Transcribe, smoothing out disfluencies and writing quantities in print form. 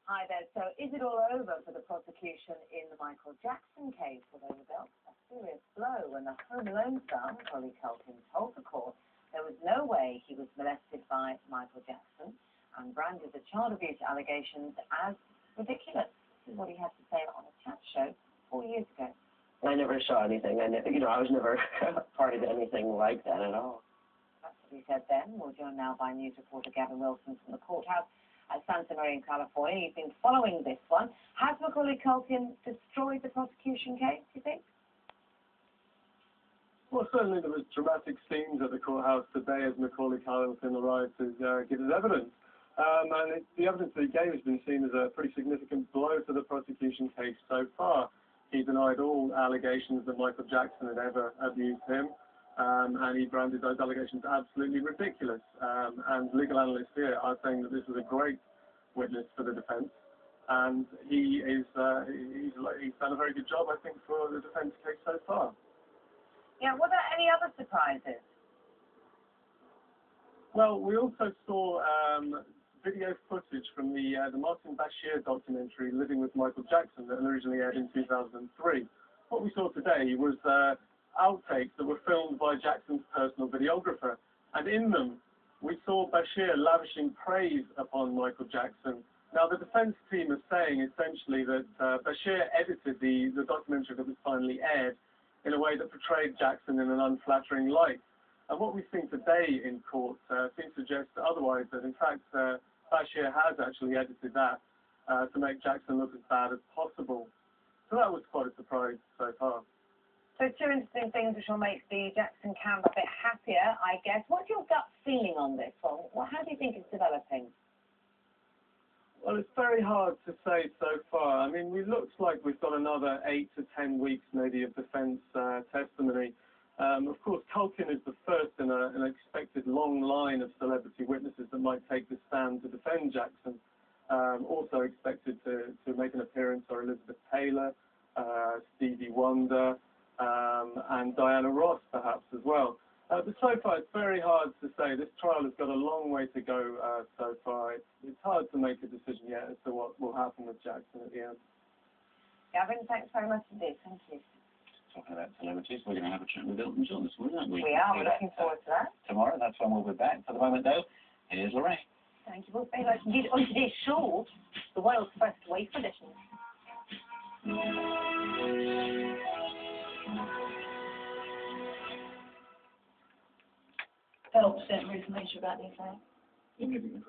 Hi there. So is it all over for the prosecution in the Michael Jackson case? Well, they were dealt a serious blow when the Home Alone star, Macaulay Culkin, told the court there was no way he was molested by Michael Jackson and branded the child abuse allegations as ridiculous. This is what he had to say on a chat show 4 years ago. I never saw anything. I was never party to anything like that at all. That's what he said then. We're joined now by news reporter Gavin Wilson from the courthouse at Santa Maria in California. You've been following this one. Has Macaulay Culkin destroyed the prosecution case, do you think? Well, certainly there was dramatic scenes at the courthouse today as Macaulay Culkin arrived to give his evidence. The evidence that he gave has been seen as a pretty significant blow to the prosecution case so far. He denied all allegations that Michael Jackson had ever abused him, and he branded those allegations absolutely ridiculous. And legal analysts here are saying that this was a great witness for the defence, and he's done a very good job, I think, for the defence case so far. Yeah, were there any other surprises? Well, we also saw video footage from the Martin Bashir documentary, Living with Michael Jackson, that originally aired in 2003. What we saw today was outtakes that were filmed by Jackson's personal videographer, and in them we saw Bashir lavishing praise upon Michael Jackson. Now, the defence team is saying essentially that Bashir edited the documentary that was finally aired in a way that portrayed Jackson in an unflattering light. And what we've seen today in court seems to suggest otherwise, that in fact Bashir has actually edited that to make Jackson look as bad as possible. So that was quite a surprise so far. So two interesting things which will make the Jackson camp a bit happier, I guess. What's your gut feeling on this one? Well, how do you think it's developing? Well, it's very hard to say so far. I mean, it looks like we've got another 8 to 10 weeks maybe of defence testimony. Of course, Culkin is the first in an expected long line of celebrity witnesses that might take the stand to defend Jackson. Also expected to make an appearance are Elizabeth Taylor, Stevie Wonder, and Diana Ross perhaps as well. But so far it's very hard to say. This trial has got a long way to go so far. It's hard to make a decision yet as to what will happen with Jackson at the end. Gavin, thanks very much indeed. Thank you. Talking about celebrities, we're going to have a chat with Elton John this morning, aren't we? We are. We're looking forward to that. Tomorrow, that's when we'll be back. For the moment, though, here's Lorraine. Thank you both very much indeed. On today's show, the world's first waste edition. Helps get more information about the affair. You're giving me